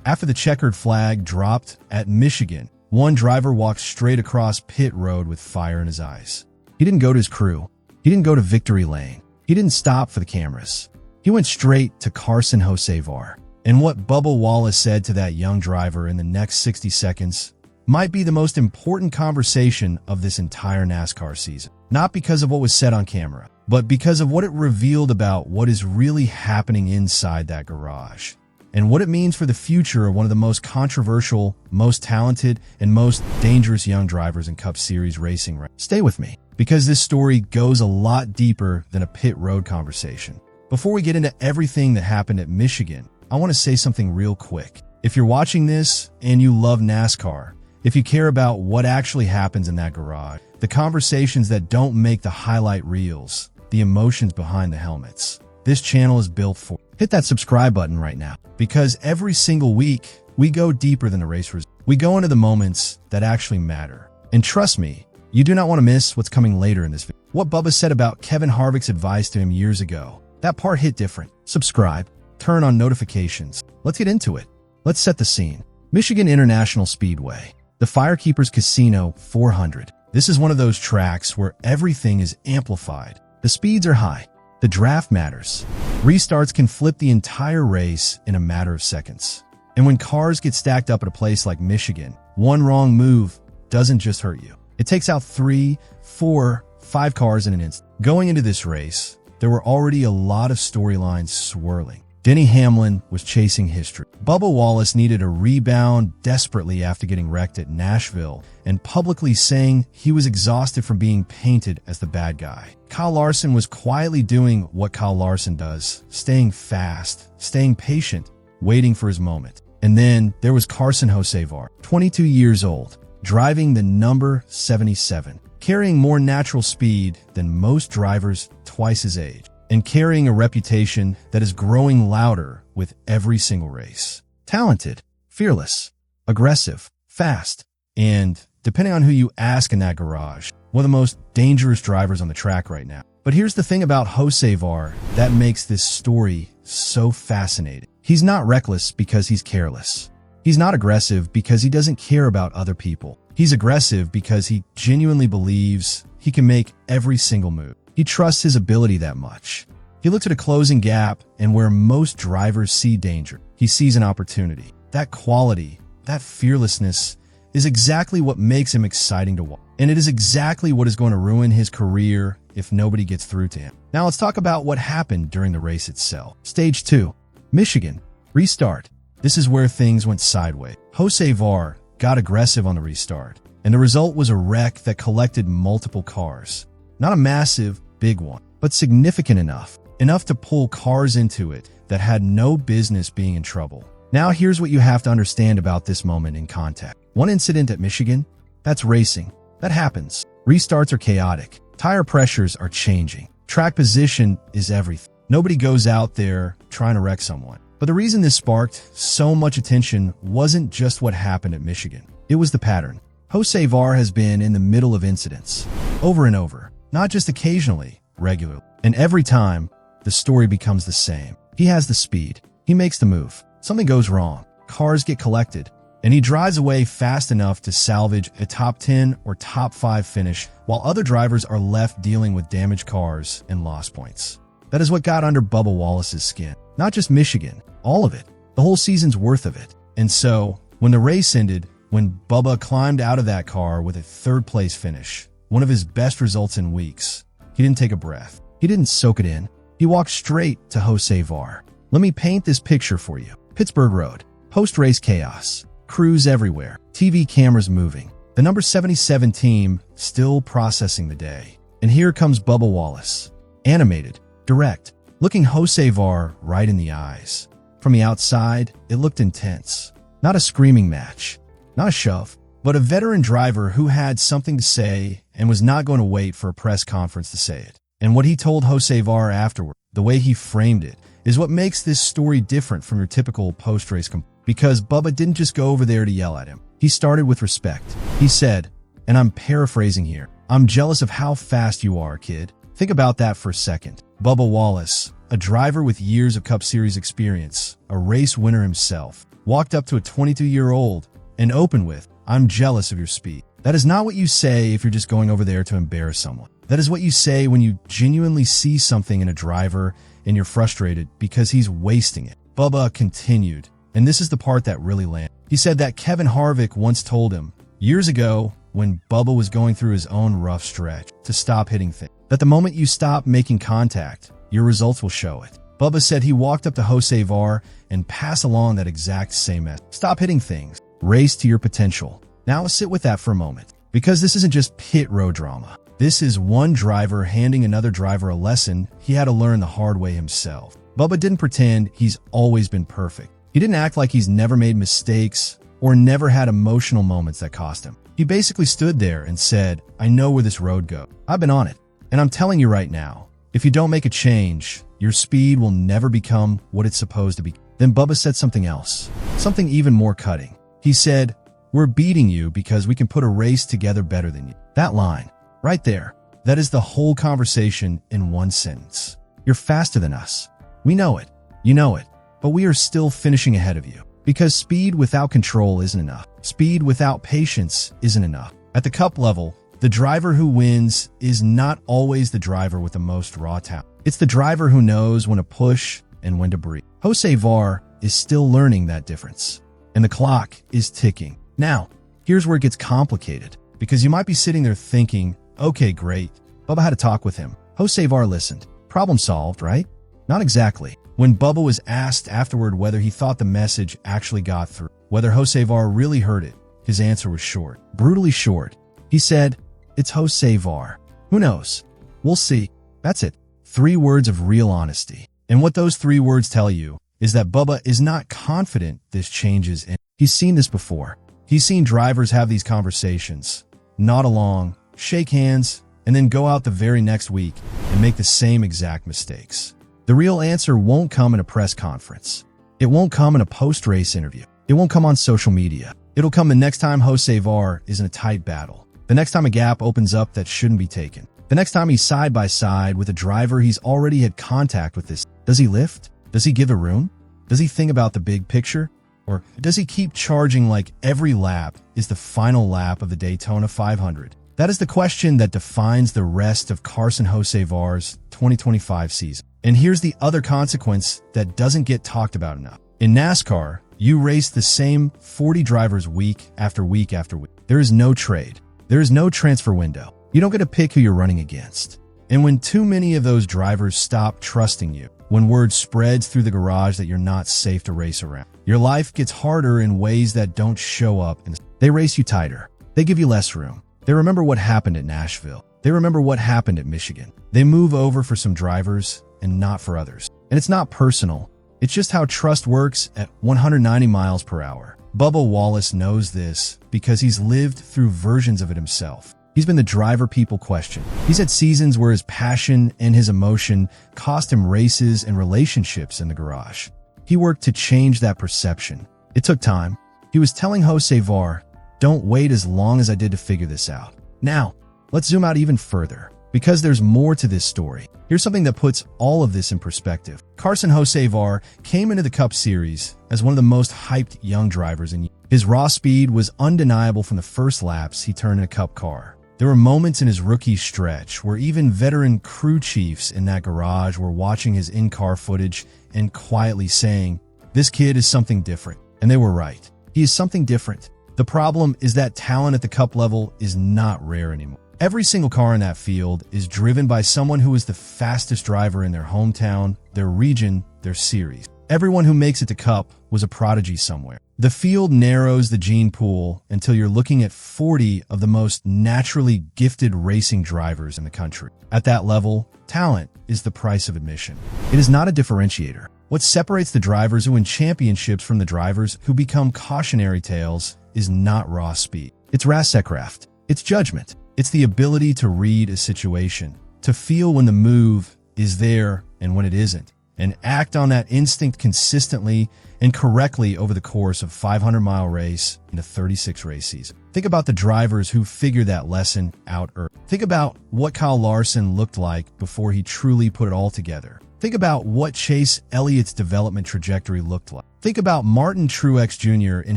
After the checkered flag dropped at Michigan, one driver walked straight across pit road with fire in his eyes. He didn't go to his crew. He didn't go to victory lane. He didn't stop for the cameras. He went straight to Carson Hocevar. And what Bubba Wallace said to that young driver in the next 60 seconds might be the most important conversation of this entire NASCAR season. Not because of what was said on camera, but because of what it revealed about what is really happening inside that garage, and what it means for the future of one of the most controversial, most talented, and most dangerous young drivers in Cup Series racing. Stay with me, because this story goes a lot deeper than a pit road conversation. Before we get into everything that happened at Michigan, I want to say something real quick. If you're watching this and you love NASCAR, if you care about what actually happens in that garage, the conversations that don't make the highlight reels, the emotions behind the helmets, this channel is built for. Hit that subscribe button right now, because every single week, we go deeper than the race results. We go into the moments that actually matter. And trust me, you do not want to miss what's coming later in this video. What Bubba said about Kevin Harvick's advice to him years ago, that part hit different. Subscribe, turn on notifications. Let's get into it. Let's set the scene. Michigan International Speedway, the Firekeepers Casino 400. This is one of those tracks where everything is amplified. The speeds are high. The draft matters. Restarts can flip the entire race in a matter of seconds. And when cars get stacked up at a place like Michigan, one wrong move doesn't just hurt you. It takes out 3, 4, 5 cars in an instant. Going into this race, there were already a lot of storylines swirling. Denny Hamlin was chasing history. Bubba Wallace needed a rebound desperately after getting wrecked at Nashville and publicly saying he was exhausted from being painted as the bad guy. Kyle Larson was quietly doing what Kyle Larson does, staying fast, staying patient, waiting for his moment. And then there was Carson Hocevar, 22 years old, driving the number 77, carrying more natural speed than most drivers twice his age, and carrying a reputation that is growing louder with every single race. Talented, fearless, aggressive, fast, and, depending on who you ask in that garage, one of the most dangerous drivers on the track right now. But here's the thing about Hocevar that makes this story so fascinating. He's not reckless because he's careless. He's not aggressive because he doesn't care about other people. He's aggressive because he genuinely believes he can make every single move. He trusts his ability that much. He looks at a closing gap, and where most drivers see danger, he sees an opportunity. That quality, that fearlessness, is exactly what makes him exciting to watch. And it is exactly what is going to ruin his career if nobody gets through to him. Now let's talk about what happened during the race itself. Stage 2, Michigan, restart. This is where things went sideways. Hocevar got aggressive on the restart, and the result was a wreck that collected multiple cars. Not a massive, big one, but significant enough to pull cars into it that had no business being in trouble. Now here's what you have to understand about this moment in context. One incident at Michigan, that's racing. That happens. Restarts are chaotic. Tire pressures are changing. Track position is everything. Nobody goes out there trying to wreck someone. But the reason this sparked so much attention wasn't just what happened at Michigan. It was the pattern. Hocevar has been in the middle of incidents over and over, not just occasionally, regularly. And every time, the story becomes the same. He has the speed. He makes the move. Something goes wrong. Cars get collected, and he drives away fast enough to salvage a top 10 or top 5 finish, while other drivers are left dealing with damaged cars and lost points. That is what got under Bubba Wallace's skin. Not just Michigan, all of it. The whole season's worth of it. And so, when the race ended, when Bubba climbed out of that car with a 3rd place finish, one of his best results in weeks, he didn't take a breath. He didn't soak it in. He walked straight to Hocevar. Let me paint this picture for you. Pittsburgh Road. Post-race chaos. Crews everywhere. TV cameras moving. The number 77 team still processing the day. And here comes Bubba Wallace. Animated. Direct. Looking Hocevar right in the eyes. From the outside, it looked intense. Not a screaming match. Not a shove. But a veteran driver who had something to say and was not going to wait for a press conference to say it. And what he told Hocevar afterward, the way he framed it, is what makes this story different from your typical post-race because Bubba didn't just go over there to yell at him. He started with respect. He said, and I'm paraphrasing here, "I'm jealous of how fast you are, kid." Think about that for a second. Bubba Wallace, a driver with years of Cup Series experience, a race winner himself, walked up to a 22-year-old and opened with, "I'm jealous of your speed." That is not what you say if you're just going over there to embarrass someone. That is what you say when you genuinely see something in a driver and you're frustrated because he's wasting it. Bubba continued, and this is the part that really landed. He said that Kevin Harvick once told him, years ago when Bubba was going through his own rough stretch, to stop hitting things. That the moment you stop making contact, your results will show it. Bubba said he walked up to Hocevar and passed along that exact same message. Stop hitting things. Race to your potential. Now sit with that for a moment, because this isn't just pit road drama. This is one driver handing another driver a lesson he had to learn the hard way himself. Bubba didn't pretend he's always been perfect. He didn't act like he's never made mistakes or never had emotional moments that cost him. He basically stood there and said, "I know where this road goes. I've been on it. And I'm telling you right now, if you don't make a change, your speed will never become what it's supposed to be." Then Bubba said something else, something even more cutting. He said, "We're beating you because we can put a race together better than you." That line, right there, that is the whole conversation in one sentence. You're faster than us. We know it. You know it. But we are still finishing ahead of you. Because speed without control isn't enough. Speed without patience isn't enough. At the cup level, the driver who wins is not always the driver with the most raw talent. It's the driver who knows when to push and when to breathe. Hocevar is still learning that difference. And the clock is ticking. Now, here's where it gets complicated. Because you might be sitting there thinking, okay, great. Bubba had a talk with him. Hocevar listened. Problem solved, right? Not exactly. When Bubba was asked afterward whether he thought the message actually got through, whether Hocevar really heard it, his answer was short. Brutally short. He said, "It's Hocevar. Who knows? We'll see." That's it. 3 words of real honesty. And what those 3 words tell you is that Bubba is not confident this changes. And he's seen this before. He's seen drivers have these conversations, nod along, shake hands, and then go out the very next week and make the same exact mistakes. The real answer won't come in a press conference. It won't come in a post-race interview. It won't come on social media. It'll come the next time Hocevar is in a tight battle. The next time a gap opens up that shouldn't be taken. The next time he's side by side with a driver he's already had contact with. This. Does he lift? Does he give the room? Does he think about the big picture? Or does he keep charging like every lap is the final lap of the Daytona 500? That is the question that defines the rest of Carson Hocevar's 2025 season. And here's the other consequence that doesn't get talked about enough. In NASCAR, you race the same 40 drivers week after week after week. There is no trade. There is no transfer window. You don't get to pick who you're running against. And when too many of those drivers stop trusting you, when word spreads through the garage that you're not safe to race around, your life gets harder in ways that don't show up. And they race you tighter. They give you less room. They remember what happened at Nashville. They remember what happened at Michigan. They move over for some drivers and not for others. And it's not personal. It's just how trust works at 190 miles per hour. Bubba Wallace knows this because he's lived through versions of it himself. He's been the driver people question. He's had seasons where his passion and his emotion cost him races and relationships in the garage. He worked to change that perception. It took time. He was telling Hocevar, "Don't wait as long as I did to figure this out." Now, let's zoom out even further, because there's more to this story. Here's something that puts all of this in perspective. Carson Hocevar came into the Cup Series as one of the most hyped young drivers in. His raw speed was undeniable from the first laps he turned in a Cup car. There were moments in his rookie stretch where even veteran crew chiefs in that garage were watching his in-car footage and quietly saying, "This kid is something different." And they were right. He is something different. The problem is that talent at the Cup level is not rare anymore. Every single car in that field is driven by someone who is the fastest driver in their hometown, their region, their series. Everyone who makes it to Cup was a prodigy somewhere. The field narrows the gene pool until you're looking at 40 of the most naturally gifted racing drivers in the country. At that level, talent is the price of admission. It is not a differentiator. What separates the drivers who win championships from the drivers who become cautionary tales is not raw speed. It's Rasecraft. It's judgment. It's the ability to read a situation, to feel when the move is there and when it isn't, and act on that instinct consistently and correctly over the course of a 500-mile race and a 36-race season. Think about the drivers who figured that lesson out early. Think about what Kyle Larson looked like before he truly put it all together. Think about what Chase Elliott's development trajectory looked like. Think about Martin Truex Jr. in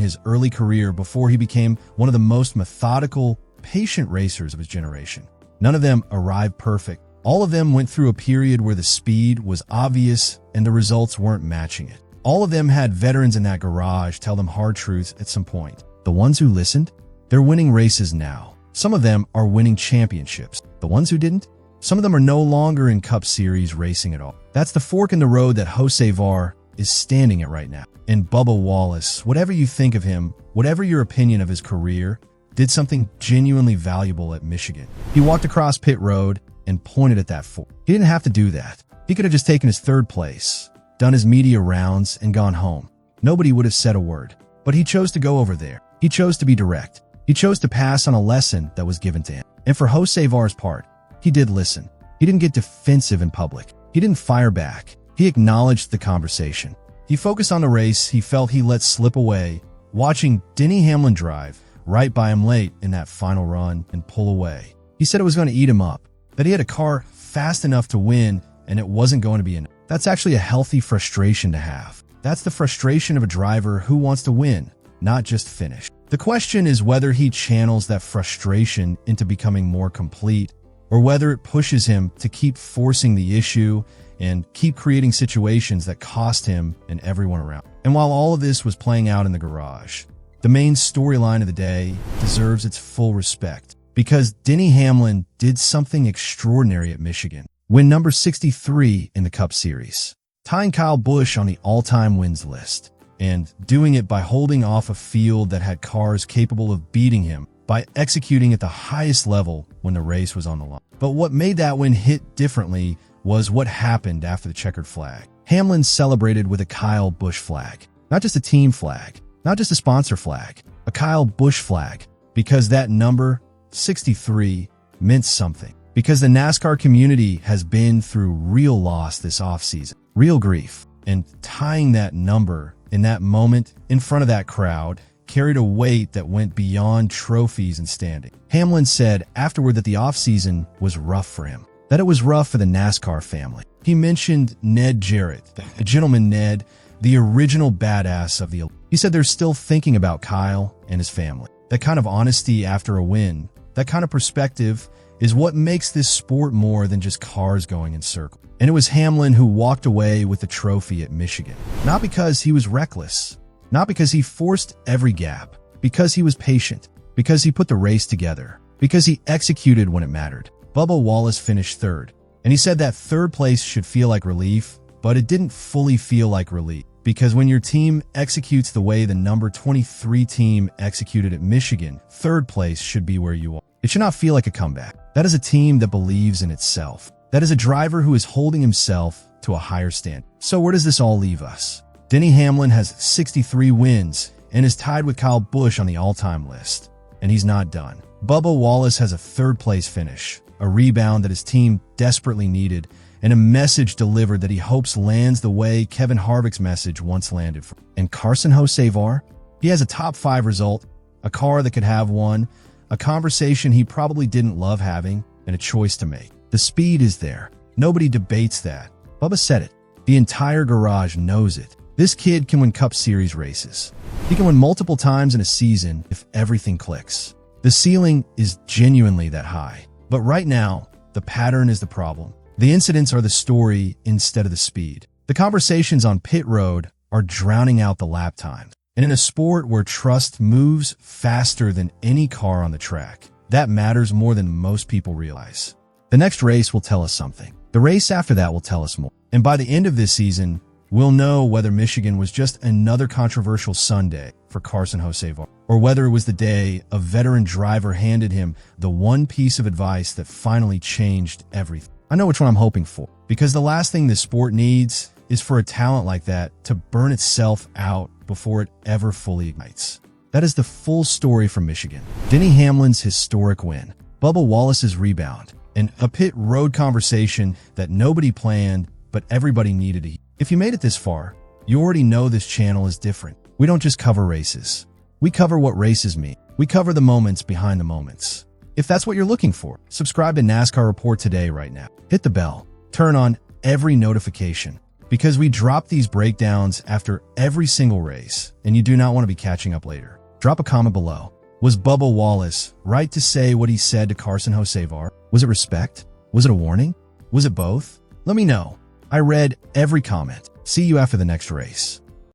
his early career before he became one of the most methodical, patient racers of his generation. None of them arrived perfect. All of them went through a period where the speed was obvious and the results weren't matching it. All of them had veterans in that garage tell them hard truths at some point. The ones who listened, they're winning races now. Some of them are winning championships. The ones who didn't, some of them are no longer in Cup Series racing at all. That's the fork in the road that Hocevar is standing at right now. And Bubba Wallace, whatever you think of him, whatever your opinion of his career, did something genuinely valuable at Michigan. He walked across pit road and pointed at that fork. He didn't have to do that. He could have just taken his third place, done his media rounds, and gone home. Nobody would have said a word. But he chose to go over there. He chose to be direct. He chose to pass on a lesson that was given to him. And for Hocevar's part, he did listen. He didn't get defensive in public. He didn't fire back. He acknowledged the conversation. He focused on the race he felt he let slip away, watching Denny Hamlin drive right by him late in that final run and pull away. He said it was going to eat him up, that he had a car fast enough to win and it wasn't going to be enough. That's actually a healthy frustration to have. That's the frustration of a driver who wants to win, not just finish. The question is whether he channels that frustration into becoming more complete, or whether it pushes him to keep forcing the issue and keep creating situations that cost him and everyone around. And while all of this was playing out in the garage, the main storyline of the day deserves its full respect, because Denny Hamlin did something extraordinary at Michigan. Win number 63 in the Cup Series, tying Kyle Busch on the all-time wins list, and doing it by holding off a field that had cars capable of beating him, by executing at the highest level when the race was on the line. But what made that win hit differently was what happened after the checkered flag. Hamlin celebrated with a Kyle Busch flag, not just a team flag, not just a sponsor flag, a Kyle Busch flag, because that number, 63, meant something. Because the NASCAR community has been through real loss this offseason, real grief, and tying that number in that moment in front of that crowd carried a weight that went beyond trophies and standing. Hamlin said afterward that the offseason was rough for him, that it was rough for the NASCAR family. He mentioned Ned Jarrett, the gentleman Ned, the original badass of the elite. He said they're still thinking about Kyle and his family. That kind of honesty after a win, that kind of perspective is what makes this sport more than just cars going in circles. And it was Hamlin who walked away with the trophy at Michigan. Not because he was reckless, not because he forced every gap, because he was patient, because he put the race together, because he executed when it mattered. Bubba Wallace finished third, and he said that third place should feel like relief, but it didn't fully feel like relief. Because when your team executes the way the number 23 team executed at Michigan, third place should be where you are. It should not feel like a comeback. That is a team that believes in itself. That is a driver who is holding himself to a higher standard. So where does this all leave us? Denny Hamlin has 63 wins and is tied with Kyle Busch on the all-time list. And he's not done. Bubba Wallace has a third-place finish, a rebound that his team desperately needed, and a message delivered that he hopes lands the way Kevin Harvick's message once landed for him. And Carson Hocevar, he has a top 5 result, a car that could have won, a conversation he probably didn't love having, and a choice to make. The speed is there. Nobody debates that. Bubba said it. The entire garage knows it. This kid can win Cup Series races. He can win multiple times in a season if everything clicks. The ceiling is genuinely that high. But right now, the pattern is the problem. The incidents are the story instead of the speed. The conversations on pit road are drowning out the lap times. And in a sport where trust moves faster than any car on the track, that matters more than most people realize. The next race will tell us something. The race after that will tell us more. And by the end of this season, we'll know whether Michigan was just another controversial Sunday for Carson Hocevar, or whether it was the day a veteran driver handed him the one piece of advice that finally changed everything. I know which one I'm hoping for, because the last thing this sport needs is for a talent like that to burn itself out before it ever fully ignites. That is the full story from Michigan. Denny Hamlin's historic win, Bubba Wallace's rebound, and a pit road conversation that nobody planned but everybody needed to hear. If you made it this far, you already know this channel is different. We don't just cover races. We cover what races mean. We cover the moments behind the moments. If that's what you're looking for, subscribe to NASCAR Report today right now. Hit the bell. Turn on every notification because we drop these breakdowns after every single race, and you do not want to be catching up later. Drop a comment below. Was Bubba Wallace right to say what he said to Carson Hocevar? Was it respect? Was it a warning? Was it both? Let me know. I read every comment. See you after the next race.